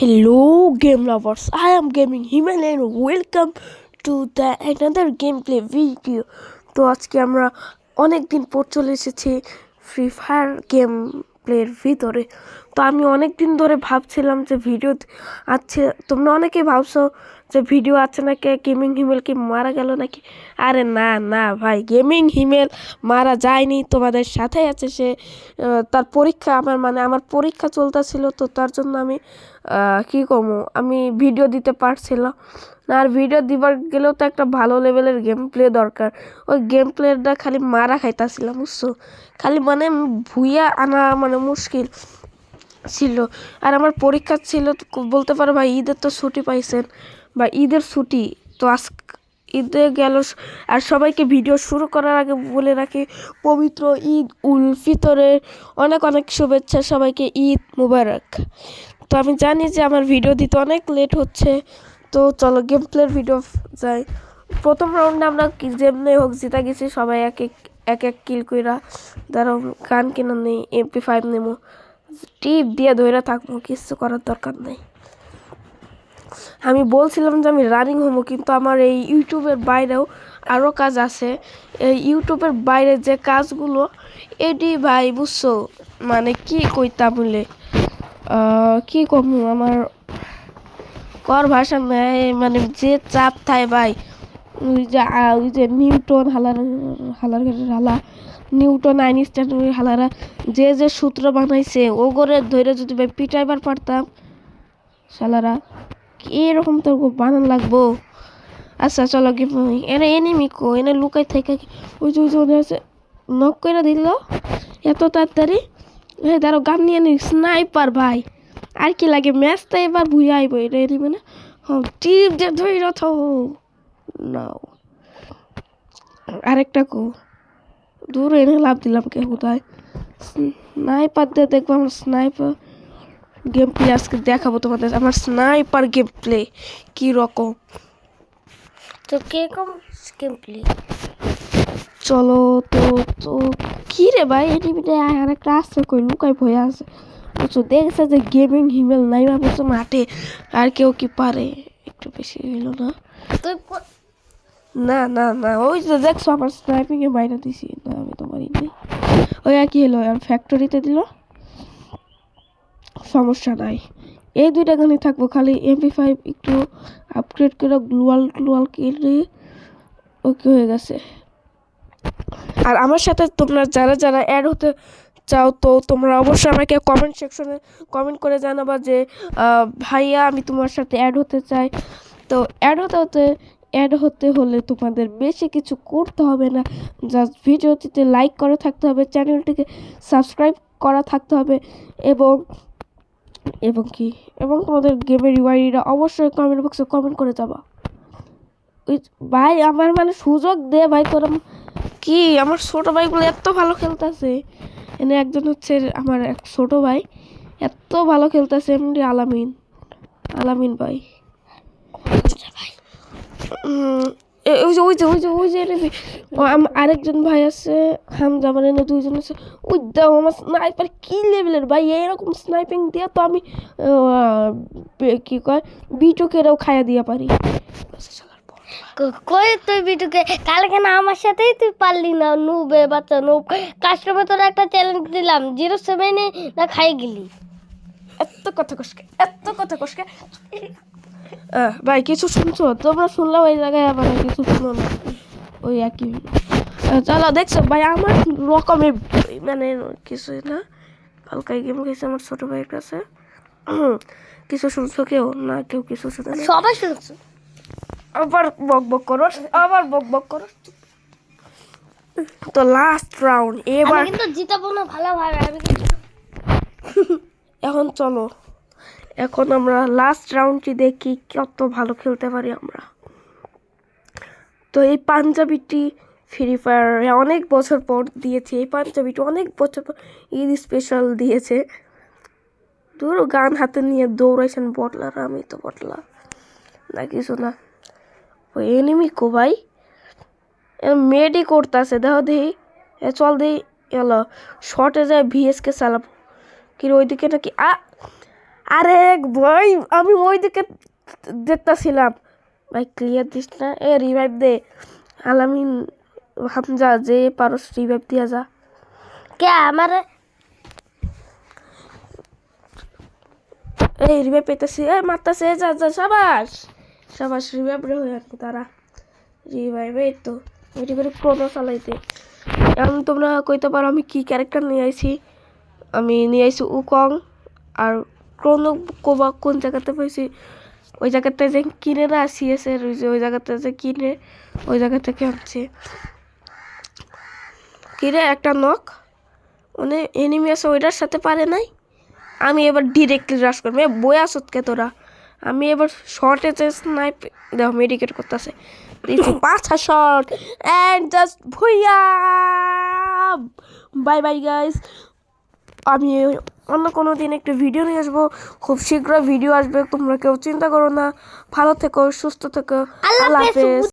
Hello, game lovers. I am Gaming Himal and welcome to the another gameplay video. তো আজকে আমরা অনেক দিন পর চলে এসেছি ফ্রি ফায়ার গেম প্লের ভিতরে। তো আমি অনেক দিন ধরে ভাবছিলাম যে ভিডিও আছে, তোমরা অনেকেই ভাবছো যে ভিডিও আছে নাকি, গেমিং হিমেল কি মারা গেল নাকি। আরে না না ভাই, গেমিং হিমেল মারা যায়নি, তোমাদের সাথেই আছে সে। তার পরীক্ষা আমার পরীক্ষা চলতেছিল, তো তার জন্য আমি কী করবো, আমি ভিডিও দিতে পারছিলাম না। আর ভিডিও দিবার গেলেও তো একটা ভালো লেভেলের গেম প্লে দরকার। ওই গেম প্লেটা খালি মারা খাইতেছিলাম, বুঝছো, খালি ভুইয়া আনা মুশকিল ছিল। আর আমার পরীক্ষা ছিল, বলতে পারো ভাই ঈদের তো ছুটি পাইছেন বা ঈদের ছুটি তো আজ ঈদে গেল। আর সবাইকে ভিডিও শুরু করার আগে বলে রাখি, পবিত্র ঈদ উল ফিতরের অনেক অনেক শুভেচ্ছা সবাইকে, ঈদ মুবারক। তো আমি জানি যে আমার ভিডিও দিতে অনেক লেট হচ্ছে, তো চলো গেম প্লের ভিডিও যাই। প্রথম রাউন্ডে আমরা যেমনি হোক জিতা গেছি, সবাই এক এক কিল কইরা। ধরো গান কিনা নেই, MP5 নেবো, টিপ দিয়ে ধরে থাকবো, কিছু করার দরকার নেই। আমি বলছিলাম যে আমি রানিং হবো, কিন্তু আমার এই ইউটিউবের বাইরেও আরও কাজ আছে। এই ইউটিউবের বাইরে যে কাজগুলো, এটি ভাই বুঝছো, কি কইতাম বলে কি কমু, আমার কর ভাষা নেই, যে চাপ থায় ভাই। ওই যে নিউটন হালা নিউটন আইনস্টাইনের হালারা যে সূত্র বানাইছে, ও করে ধরে যদি ভাই পিটাইবার পারতাম শালারা, এরকম তো বানান লাগবো। আচ্ছা চলো কি এনে এনিমি কো এনে লুকাই থেকে ওই যে আছে, নক করে দিল এত তাড়াতাড়ি। হ্যাঁ দাঁড়ো, গান নিয়ে নি, স্নাইপার ভাই। আর কি লাগে, ম্যাচটা এবার ভুয়ে আইব, এটা এনিমি না। হ্যাঁ টিপ দিয়ে ধরে থাও নাও। আরেকটা কো দূর এনে লাভ দিলাম কে কোথায়। স্নাইপার দিয়ে দেখবো আমার স্নাইপার গেম প্লে আজকে দেখাবো তোমাদের, আমার স্নাইপার গেম প্লে কি রকম। তো কিরকম গেম প্লে, চলো তো তো কি রে ভাই, এনিমিটা আর একটা আসছে, কই লুকাই ভয়ে আছে, বুঝছো, দেখছে যে গেমিং হিমেল নাই বা বুঝছো মাঠে, আর কেউ কি পারে, একটু বেশি হইলো না। তুই না না না, ওই যে দেখছো আমার স্নাইপিং এ বাইরে দিছি না, আমি তো মারি নাই। ওই আর কি হলো, আর ফ্যাক্টরিতে দিল, সমস্যা নাই। এই দুইটা গানই থাকবো, খালি MP5 একটু আপগ্রেড করে গ্লুয়াল কিনে ওকে হয়ে গেছে। আর আমার সাথে তোমরা যারা যারা অ্যাড হতে চাও, তো তোমরা অবশ্যই আমাকে কমেন্ট সেকশনে কমেন্ট করে জানাবা যে ভাইয়া আমি তোমার সাথে অ্যাড হতে চাই। তো অ্যাড হতে হলে তোমাদের বেশি কিছু করতে হবে না, জাস্ট ভিডিওটিতে লাইক করা থাকতে হবে, চ্যানেলটিকে সাবস্ক্রাইব করা থাকতে হবে, এবং এবং তোমাদের গেমের ইউআইডিটা অবশ্যই কমেন্ট বক্সে কমেন্ট করে যাবা। ভাই আমার সুযোগ দে ভাই, তোরা কি আমার ছোট ভাইগুলো এত ভালো খেলতেছে। এনে একজন হচ্ছে আমার এক ছোট ভাই, এত ভালো খেলতেছে, এমনি আলামিন ভাই। আরেকজন ভাই আছে হামজা, দুইজন আছে। ওই দাও আমার স্নাইপার কি লেভেলের ভাই, এরকম স্নাইপিং দিয়া তো আমি কি কয় বিটুকেরাও খাইয়া দিয়া পারি। কই তুই বিটুকে কালকে না আমার সাথেই তুই পারলি না, নুবে বাচ্চা নুব। কাস্টমার তোর একটা চ্যালেঞ্জ দিলাম, 07 না খাই গেলি। এত কথা কসকে ভাই, কিছু শুনছো তোমরা? শুনলাম এই জায়গায় আবার কিছু শুনো না, ওই একই। চলো দেখছো ভাই, আমার রকমের কিছু না, হালকাই গেম খেয়েছে আমার ছোট ভাইয়ের কাছে। কিছু শুনছো কেউ? না কেউ কিছু শুনে না, সবাই শুনছো। আবার বক করো। তো লাস্ট রাউন্ড এবার, কিন্তু জিতাবো না ভালোভাবে আমি কিন্তু। এখন চলো, এখন আমরা লাস্ট রাউন্ডটি দেখি কত ভালো খেলতে পারি আমরা। তো এই পাঞ্জাবিটি ফ্রি ফায়ার অনেক বছর পর দিয়েছে, এই পাঞ্জাবিটি অনেক বছর পর ঈদ স্পেশাল দিয়েছে। ধরো গান হাতে নিয়ে দৌড়াইছেন বটলার, আমি তো বটলা না কিছু না। ওই এনিমি কো ভাই, মেডি করতেছে, দেখো দেহি, চল দেহি, এলো শর্টে যায়, VSK চালাবো কি ওইদিকে নাকি। আরে ভাই আমি ওই দিকে দেখতেছিলাম। ভাই ক্লিয়ার দিস না, এ রিভাইভ দে। আলামিন হামজা যে পারস রিভাইভ দিয়া যা। কে আমার এই রিভাইভ পেতেছি, এ মারতাছে, যা যা, সাবাস সাবাস, রিভাইভ রে হয়ে আর কি তারা রিভাইভ। এই তো এটি করে ক্রোনো চালাইতে। এখন তোমরা কইতে পারো আমি কি ক্যারেক্টার নিয়ে আইছি। আমি নিয়ে আইছি উকং। আর ক্রোনো কোবা কোন জায়গাতে পাইছি, ওই জায়গাতে যে কিনে না সিএসের ওই জায়গাতে যে কিনে ওই জায়গা থেকে আনছে। কিনে একটা নক মানে এনিমি আছে ওইটার সাথে পারে নাই। আমি এবার ডিরেক্টলি রাশ করবো, বই আসত কে তোরা। আমি এবার শর্টে যে স্নাইপ দেখো মেডিকেট করতেছে, দিচ্ছি 5 shot and just Bhuiya. Bye bye guys, আমি অন্য কোনো দিন একটা ভিডিও নিয়ে আসবো, খুব শীঘ্রই ভিডিও আসবে, তোমরা কেউ চিন্তা করো না। ভালো থেকো, সুস্থ থেকো, আল্লাহ আল্লাহ হাফেজ। হাফেজ।